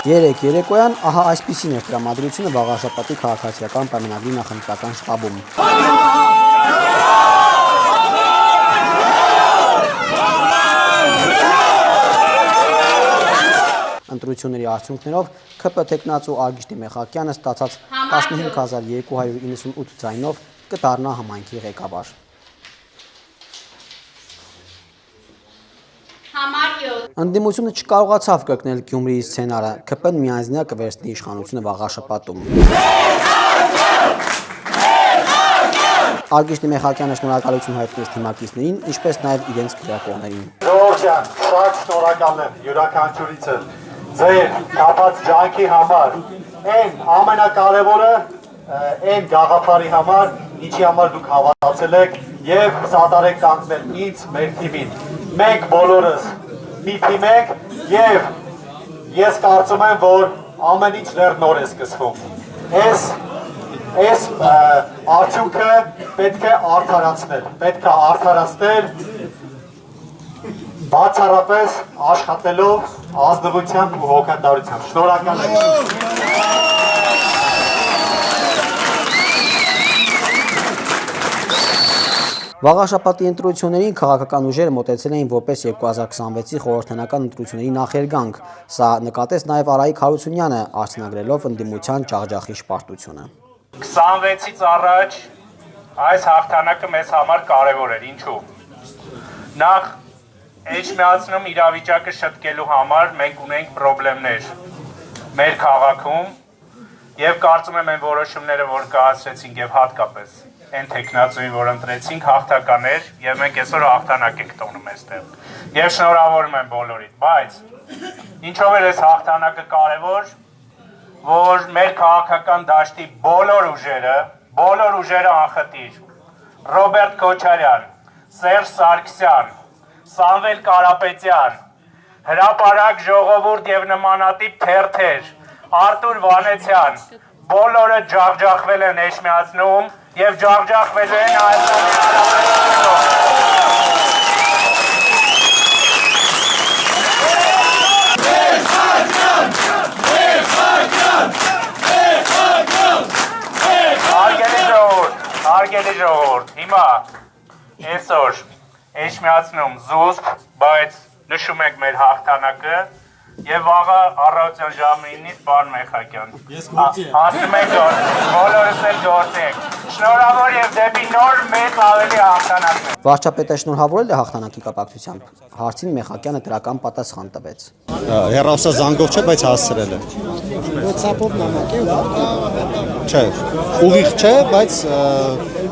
Երեկ երեկոյան ահա այսպիսին է տրամադրությունը Վաղաշապատի քաղաքացիական պայմանագրի նախընտրական շտաբում։ Ընտրությունների արդյունքներով ՔՊ թեկնածու Արգիշտի Մեխակյանը ստացած 15298 ձայնով կդառնա համայնքի ղեկավար։ Ընդդիմությունը չկարողացավ կրկնել Գյումրիի սցենարը, ՔՊ-ն միանձնյա կվերցնի իշխանությունը Վաղաշապատում։ Արգիշտի Մեխակյանը շնորհակալություն հայտնեց թիմակիցներին, ինչպես նաև իրենց քվեարկողներին։ Ժողովրդյան, շատ շնորհակալ եմ յուրաքանչյուրիցը ձեր կապած ջանքի համար, այն ամենակարևորը այն գաղափարի համար, ինչի համար դուք հավատացել եք եւ սատարեք կանգնել ինձ, մեր թիմին։ Մենք բոլորս մի թիմ ենք եւ ես կարծում եմ, որ ամեն ինչ դեռ նոր է սկսվում։ Այս արդյունքը պետք է արդարացնել, բացառապես աշխատելով ազնվությամբ ու հոգատարությամբ։ Շնորհակալ եմ։ Վաղաշապատի ընտրություններին քաղաքական ուժերը մոտեցել էին որպես 2026-ի խորհրդանական ընտրությունների նախերգանք։ Սա նկատեց նաև Արայիկ Հարությունյանը, արձանագրելով ընդդիմության ջախջախիչ պարտությունը։ 26-ից առաջ այս հաղթանակը մեզ համար կարևոր էր, ինչու։ Նախ Էջմիածնում իրավիճակը շտկելու համար մենք ունենք խնդիրներ մեր քաղաքում եւ կարծում եմ այն որոշումները, որ կայացրեցինք եւ հատկապես այն տեխնացուին, որ ընտրեցինք, հաղթական էր եւ մենք այսօր հաղթանակ ենք տոնում այստեղ։ Եվ շնորհավորում եմ բոլորիդ, բայց ինչով է այս հաղթանակը կարևոր, որ մեր քաղաքական դաշտի բոլոր ուժերը անխտիր, Ռոբերտ Քոչարյան, Սերժ Սարգսյան, Սամվել Կարապետյան, Հրապարակ ժողովուրդ եւ նմանատիպ թերթեր, Արտուր Վանեցյան, բոլորը ջախջախվել են Էջմիածնում եւ ջախջախվել են Հայաստանի Հանրապետությունում։ Հարգելի ժողովուրդ, հիմա այսօր Էջմիածնում զուսպ, բայց նշում ենք մեր հաղթանակը եւ վաղը առավոտյան ժամը 9-ից պարոն Մեխակյան։ Ասում ենք բոլորս էլ գործի ենք։ Շնորհավոր եւ դեպի նոր մեծ ավելի հաղթանակ։ Վարչապետը շնորհավորել է հաղթանակի կապակցությամբ։ Հարցին Մեխակյանը դրական պատասխան տվեց։ Հեռախոսազանգով չէ, բայց հասցրել է։ WhatsApp-ով նամակ է։ Չէ, ուղիղ չէ, բայց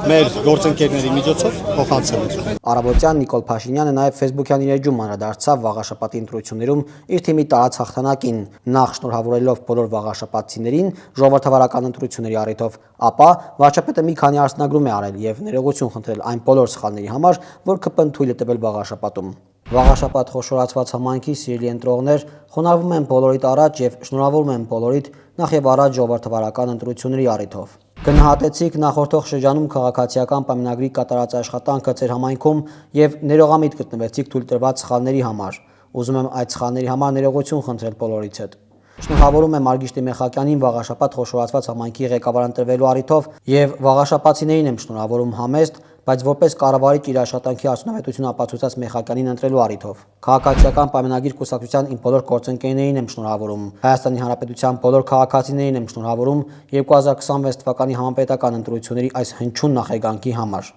մեր գործընկերների միջոցով փոխանցել է։ Առավոտյան Նիկոլ Փաշինյանը նաև Facebook-յան իր էջում անդրադարձավ Վաղաշապատի ընտրություններում իր թիմի տարած հաղթանակին, նախ շնորհավորելով բոլոր վաղաշապատցիներին ժողովրդավարական ընտրությունների առիթով, ապա վարչապետը մի քանի արձանագրում է արել եւ ներողություն խնդրել այն բոլոր սխալների համար, որ ԿՊ-ն թույլ է տվել Վաղաշապատում։ Վաղաշապատ խոշորացված համայնքի սիրելի ընտրողներ, խոնարհվում են բոլորիդ առաջ եւ շնորհավորում են բոլորիդ նախ եւ առաջ ժողովրդավարական ընտրությունների առիթով։ Գնահատեցիք նախորդող շրջանում քաղաքացիական պայմանագրի կատարած աշխատանքը ձեր համայնքում եւ ներողամիտ գտնվեցիք թույլ տրված սխալների համար։ Ուզում եմ այդ սխալների համար ներողություն խնդրել բոլորիցդ։ Շնորհավորում եմ Արգիշտի Մեխակյանին Վաղաշապատ խոշորացված համայնքի ղեկավար ընտրվելու առիթով եւ վաղաշապատցիներին եմ շնորհավորում համեստ, բայց որպես կառավարիչ իր աշխատանքի արդյունավետությունը ապացուցած Մեխակյանին ընտրելու առիթով։ Քաղաքացիական պայմանագիր կուսակցության իմ բոլոր գործընկերներին եմ շնորհավորում։ Հայաստանի Հանրապետության բոլոր քաղաքացիներին եմ շնորհավորում 2026 թվականի համապետական ընտրությունների այս հնչյուն նախագահի համար։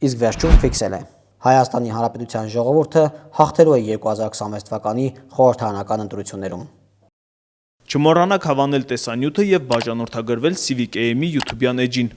Իսկ վերջում ֆիքսել է. Հայաստանի Հանրապետության ժողովուրդը հաղթելու է 2026 թվականի խորհրդարանական ընտրություններում։ Չմոռանաք հավանել տեսանյութը եւ բաժանորդագրվել Civic AM-ի YouTube-յան էջին։